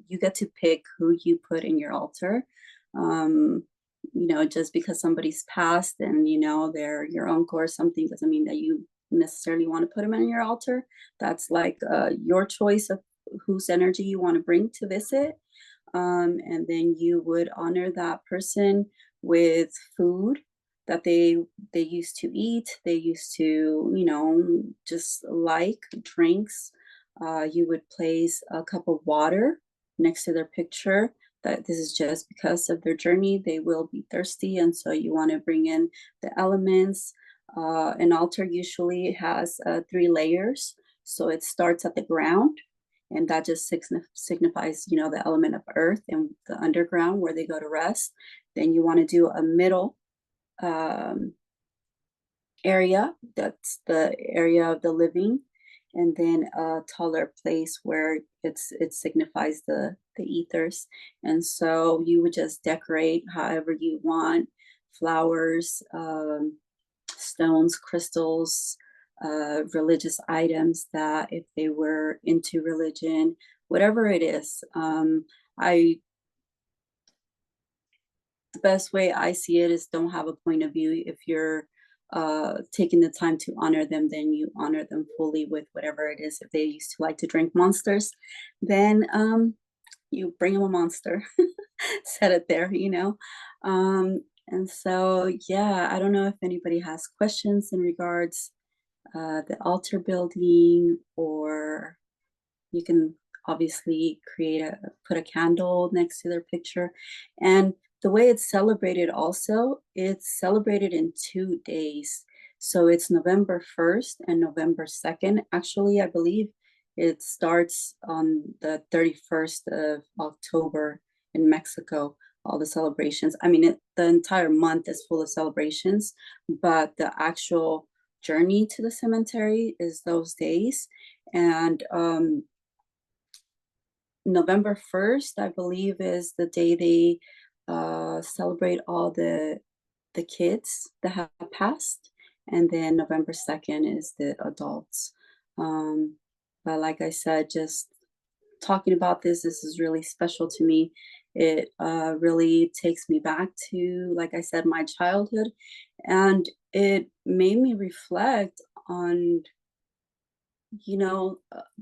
You get to pick who you put in your altar. Just because somebody's passed and they're your uncle or something doesn't mean that you necessarily want to put them in your altar. That's like your choice of whose energy you want to bring to visit. And then you would honor that person with food that they used to eat, they used to just like drinks. You would place a cup of water next to their picture. That this is just because of their journey, they will be thirsty, and so you want to bring in the elements. An altar usually has 3 layers, so it starts at the ground, and that just signifies the element of earth and the underground where they go to rest. Then you want to do a middle area, that's the area of the living, and then a taller place where it signifies the ethers. And so you would just decorate however you want, flowers, stones, crystals, religious items, that if they were into religion, whatever it is. The best way I see it is don't have a point of view. If you're taking the time to honor them, then you honor them fully with whatever it is. If they used to like to drink Monsters, then you bring them a Monster, set it there, and so, yeah, I don't know if anybody has questions in regards the altar building, or you can obviously put a candle next to their picture. And the way it's celebrated also, it's celebrated in 2 days. So it's November 1st and November 2nd. Actually, I believe it starts on the 31st of October in Mexico, all the celebrations. I mean, the entire month is full of celebrations, but the actual journey to the cemetery is those days. And November 1st, I believe, is the day they celebrate all the kids that have passed, and then November 2nd is the adults. But like I said, just talking about this is really special to me. It really takes me back to, like I said, my childhood, and it made me reflect on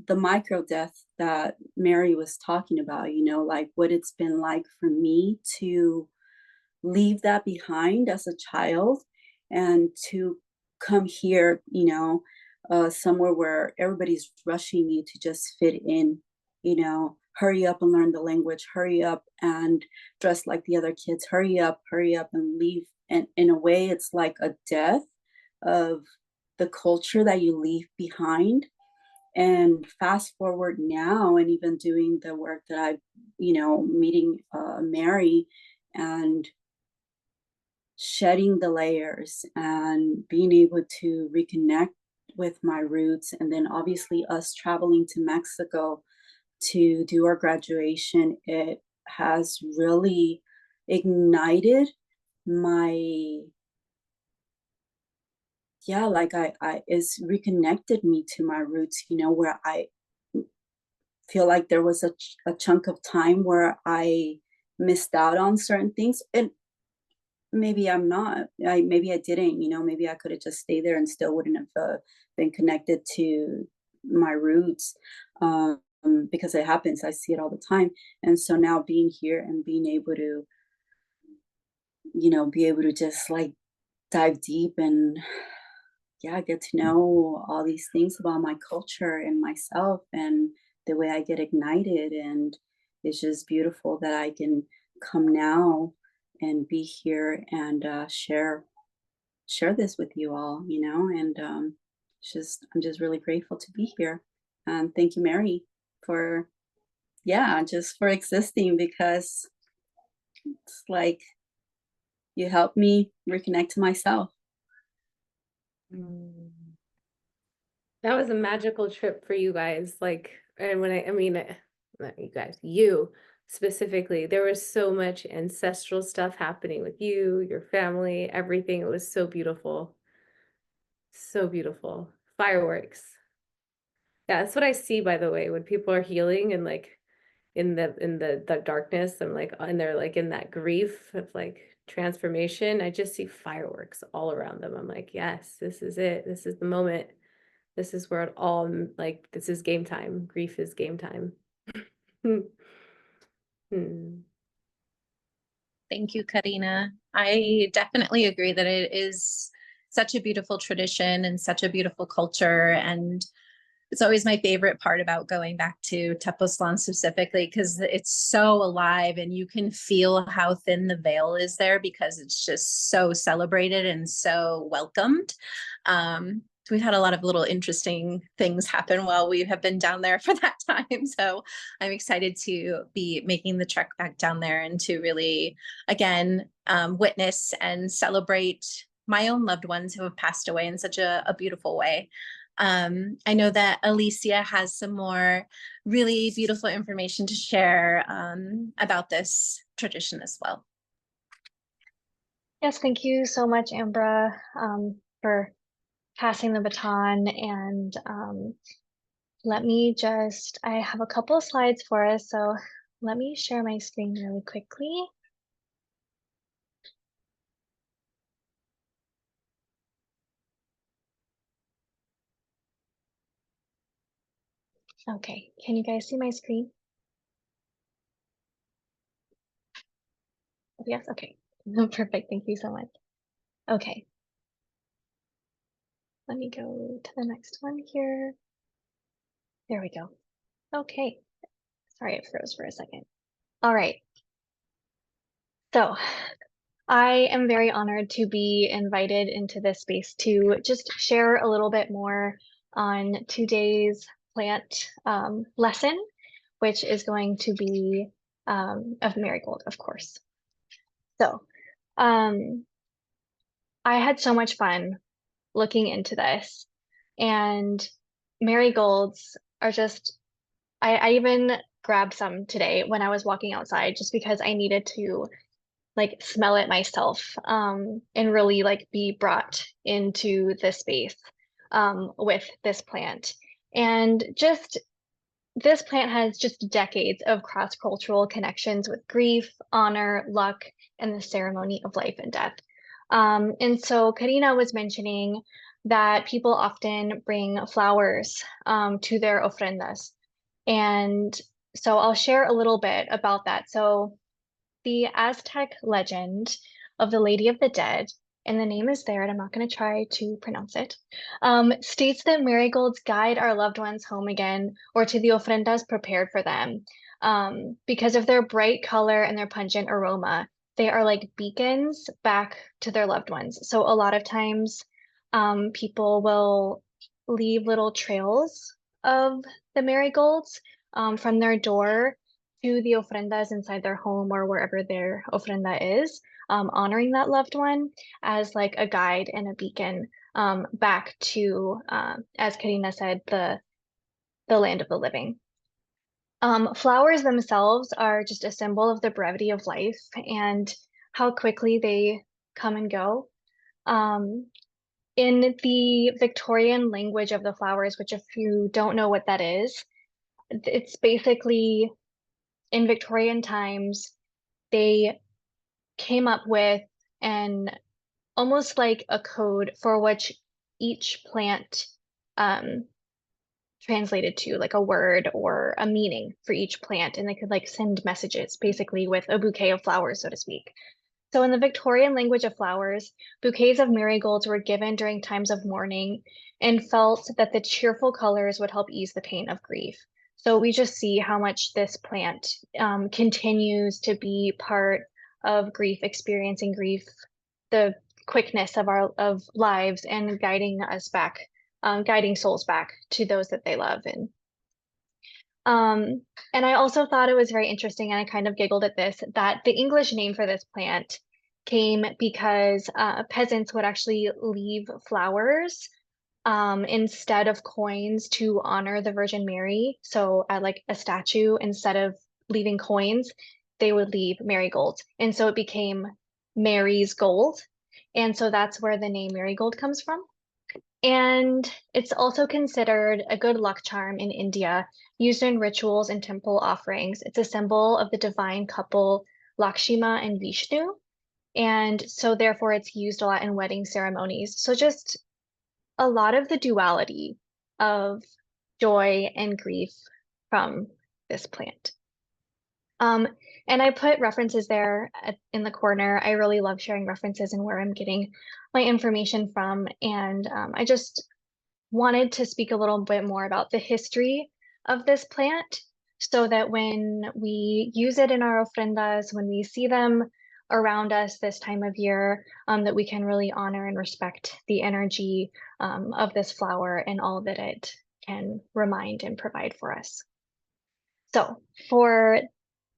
the micro death that Mary was talking about, like what it's been like for me to leave that behind as a child, and to come here, somewhere where everybody's rushing you to just fit in, hurry up and learn the language, hurry up and dress like the other kids, hurry up and leave. And in a way, it's like a death of the culture that you leave behind. And fast forward now, and even doing the work that I, meeting Mary, and shedding the layers and being able to reconnect with my roots. And then obviously us traveling to Mexico to do our graduation, it has really ignited my, like it's reconnected me to my roots, where I feel like there was a chunk of time where I missed out on certain things. And maybe maybe I didn't, maybe I could have just stayed there and still wouldn't have been connected to my roots, because it happens. I see it all the time. And so now being here and being able to, be able to just like dive deep and get to know all these things about my culture and myself and the way I get ignited. And it's just beautiful that I can come now and be here and share this with you all, and I'm just really grateful to be here. And thank you, Mary, for just for existing, because it's like you helped me reconnect to myself. That was a magical trip for you guys. Like, and I mean, not you guys, you specifically, there was so much ancestral stuff happening with you, your family, everything. It was so beautiful. So beautiful. Fireworks. Yeah, that's what I see, by the way, when people are healing and like in the darkness, I'm like, and they're like in that grief of like transformation. I just see fireworks all around them. I'm like, yes, this is it. This is the moment. This is where it all, like, this is game time. Grief is game time. Hmm. Thank you, Karina. I definitely agree that it is such a beautiful tradition and such a beautiful culture. And it's always my favorite part about going back to Tepoztlan specifically, because it's so alive and you can feel how thin the veil is there because it's just so celebrated and so welcomed. We've had a lot of little interesting things happen while we have been down there for that time. So I'm excited to be making the trek back down there and to really, again, witness and celebrate my own loved ones who have passed away in such a beautiful way. I know that Alicia has some more really beautiful information to share about this tradition as well. Yes, thank you so much, Ambra, for passing the baton. And let me just, I have a couple of slides for us, so let me share my screen really quickly. Okay, can you guys see my screen? Yes, okay. Perfect, thank you so much. Okay. Let me go to the next one here. There we go. Okay. Sorry, it froze for a second. All right. So I am very honored to be invited into this space to just share a little bit more on today's plant lesson, which is going to be of marigold, of course. So I had so much fun looking into this, and marigolds are just, I even grabbed some today when I was walking outside just because I needed to like smell it myself and really like be brought into this space with this plant. And just this plant has just decades of cross-cultural connections with grief, honor, luck, and the ceremony of life and death. And so Karina was mentioning that people often bring flowers to their ofrendas. And so I'll share a little bit about that. So the Aztec legend of the Lady of the Dead, and the name is there, and I'm not going to try to pronounce it, states that marigolds guide our loved ones home again or to the ofrendas prepared for them. Because of their bright color and their pungent aroma, they are like beacons back to their loved ones. So a lot of times people will leave little trails of the marigolds from their door to the ofrendas inside their home or wherever their ofrenda is, honoring that loved one as like a guide and a beacon back to, as Karina said, the land of the living. Flowers themselves are just a symbol of the brevity of life and how quickly they come and go. In the Victorian language of the flowers, which if you don't know what that is, it's basically in Victorian times, they came up with an almost like a code for which each plant translated to, like a word or a meaning for each plant, and they could like send messages basically with a bouquet of flowers, so to speak. So in the Victorian language of flowers, bouquets of marigolds were given during times of mourning and felt that the cheerful colors would help ease the pain of grief. So we just see how much this plant continues to be part of grief, experiencing grief, the quickness of our lives, and guiding us back, guiding souls back to those that they love. And I also thought it was very interesting, and I kind of giggled at this, that the English name for this plant came because peasants would actually leave flowers instead of coins to honor the Virgin Mary. So at like a statue, instead of leaving coins, they would leave marigolds. And so it became Mary's gold. And so that's where the name marigold comes from. And it's also considered a good luck charm in India, used in rituals and temple offerings. It's a symbol of the divine couple Lakshma and Vishnu. And so therefore it's used a lot in wedding ceremonies. So just a lot of the duality of joy and grief from this plant. And I put references there in the corner. I really love sharing references and where I'm getting my information from. And I just wanted to speak a little bit more about the history of this plant so that when we use it in our ofrendas, when we see them around us this time of year, that we can really honor and respect the energy of this flower and all that it can remind and provide for us. So for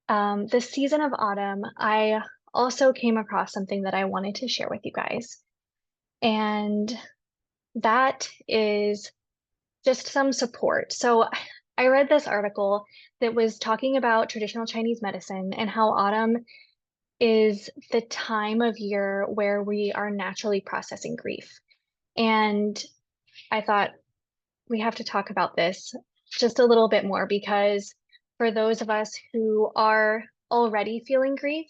the season of autumn, I also came across something that I wanted to share with you guys. And that is just some support. So I read this article that was talking about traditional Chinese medicine and how autumn is the time of year where we are naturally processing grief. And I thought we have to talk about this just a little bit more because for those of us who are already feeling grief,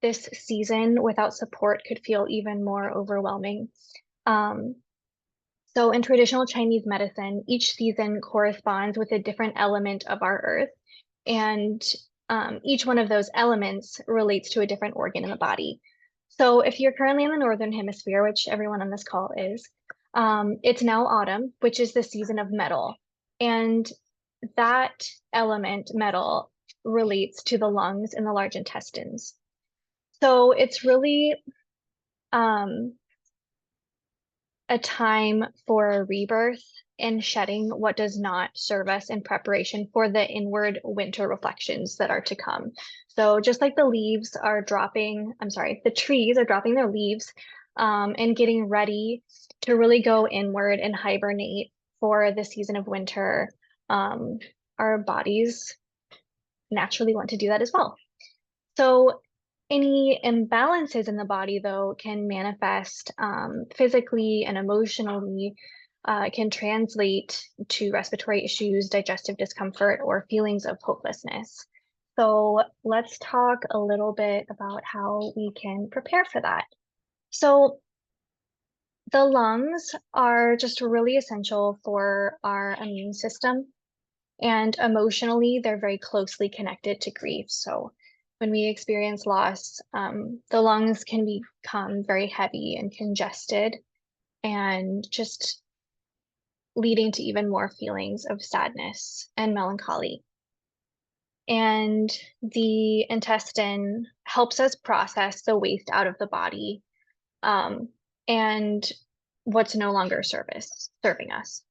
this season without support could feel even more overwhelming. So in traditional Chinese medicine, each season corresponds with a different element of our earth. And each one of those elements relates to a different organ in the body. So if you're currently in the Northern Hemisphere, which everyone on this call is, it's now autumn, which is the season of metal. And that element, metal, relates to the lungs and the large intestines. So it's really a time for a rebirth and shedding what does not serve us in preparation for the inward winter reflections that are to come. So just like the leaves are dropping, the trees are dropping their leaves and getting ready to really go inward and hibernate for the season of winter, our bodies naturally want to do that as well. So any imbalances in the body, though, can manifest physically and emotionally, can translate to respiratory issues, digestive discomfort, or feelings of hopelessness. So let's talk a little bit about how we can prepare for that. So the lungs are just really essential for our immune system. And emotionally, they're very closely connected to grief. So when we experience loss, the lungs can become very heavy and congested and just leading to even more feelings of sadness and melancholy. And the intestine helps us process the waste out of the body and what's no longer serving us.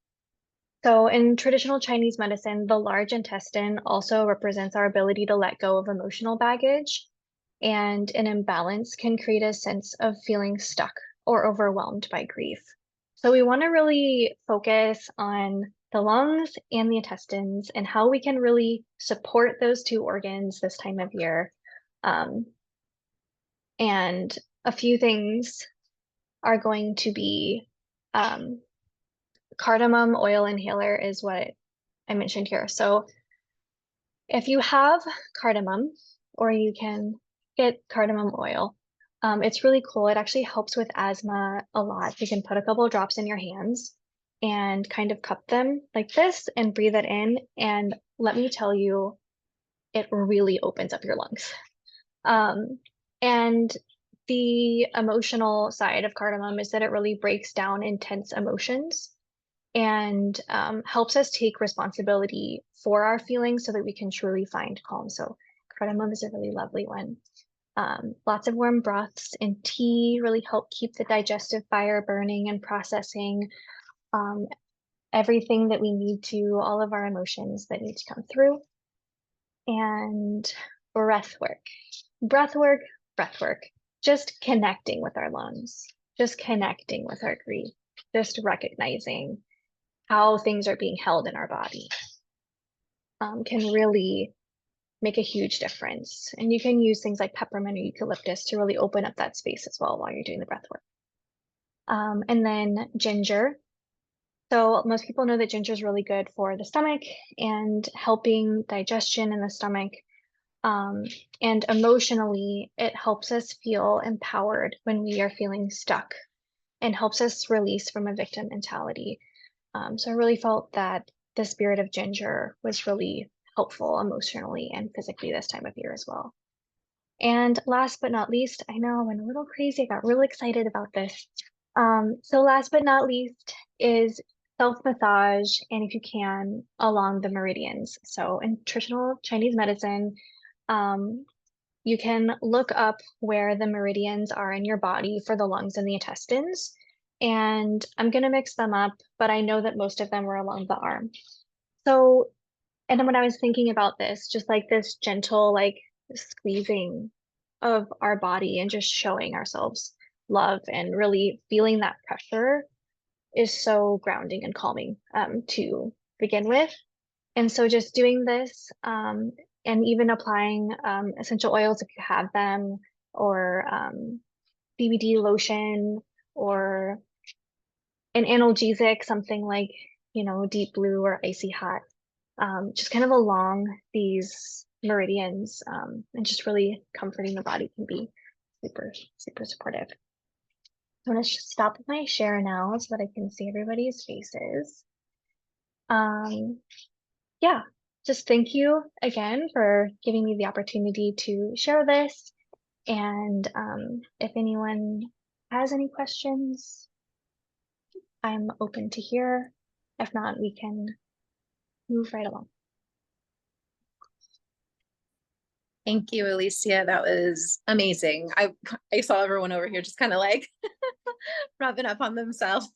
So in traditional Chinese medicine, the large intestine also represents our ability to let go of emotional baggage, and an imbalance can create a sense of feeling stuck or overwhelmed by grief. So we want to really focus on the lungs and the intestines and how we can really support those two organs this time of year. And a few things are going to be cardamom oil inhaler is what I mentioned here. So if you have cardamom, or you can get cardamom oil, it's really cool. It actually helps with asthma a lot. You can put a couple of drops in your hands and kind of cup them like this and breathe it in. And let me tell you, it really opens up your lungs. And the emotional side of cardamom is that it really breaks down intense emotions and helps us take responsibility for our feelings so that we can truly find calm. So cardamom is a really lovely one. Lots of warm broths and tea really help keep the digestive fire burning and processing everything that we need to, all of our emotions that need to come through. And breath work, just connecting with our lungs, just connecting with our grief. just recognizing how things are being held in our body can really make a huge difference. And you can use things like peppermint or eucalyptus to really open up that space as well while you're doing the breath work. And then ginger. So most people know that ginger is really good for the stomach and helping digestion in the stomach. And emotionally, it helps us feel empowered when we are feeling stuck and helps us release from a victim mentality. So I really felt that the spirit of ginger was really helpful emotionally and physically this time of year as well. And last but not least, I know I went a little crazy. I got really excited about this. So last but not least is self-massage, and if you can, along the meridians. So in traditional Chinese medicine, you can look up where the meridians are in your body for the lungs and the intestines. And I'm going to mix them up, but I know that most of them were along the arm. So, and then when I was thinking about this, just like this gentle, like squeezing of our body and just showing ourselves love and really feeling that pressure is so grounding and calming to begin with. And so just doing this and even applying essential oils if you have them, or CBD lotion, or an analgesic, something like, you know, deep blue or icy hot, just kind of along these meridians and just really comforting the body can be super, super supportive. I'm going to stop my share now so that I can see everybody's faces. Yeah, just thank you again for giving me the opportunity to share this. And if anyone has any questions, I'm open to hear. If not, we can move right along. Thank you, Alicia. That was amazing. I saw everyone over here just kind of like rubbing up on themselves.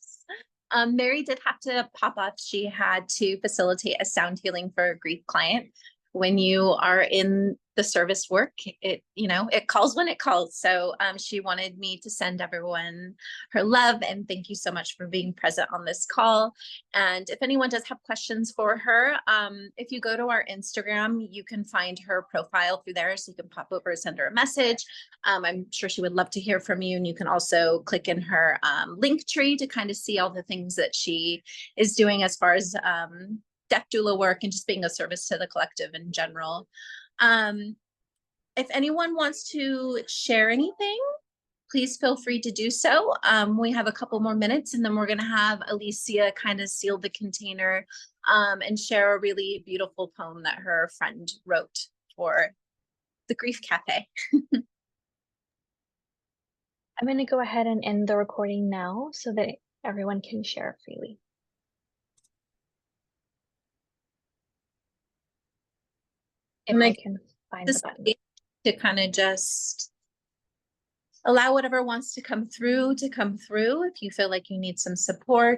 Mary did have to pop off. She had to facilitate a sound healing for a grief client. When you are in the service work, it calls when it calls. So she wanted me to send everyone her love and thank you so much for being present on this call. And if anyone does have questions for her, if you go to our Instagram, you can find her profile through there. So you can pop over and send her a message. I'm sure she would love to hear from you. And you can also click in her link tree to kind of see all the things that she is doing as far as death doula work and just being a service to the collective in general. If anyone wants to share anything, please feel free to do so. We have a couple more minutes and then we're going to have Alicia kind of seal the container and share a really beautiful poem that her friend wrote for the Grief Cafe. I'm going to go ahead and end the recording now so that everyone can share freely. If I can find the button. To kind of just allow whatever wants to come through. If you feel like you need some support,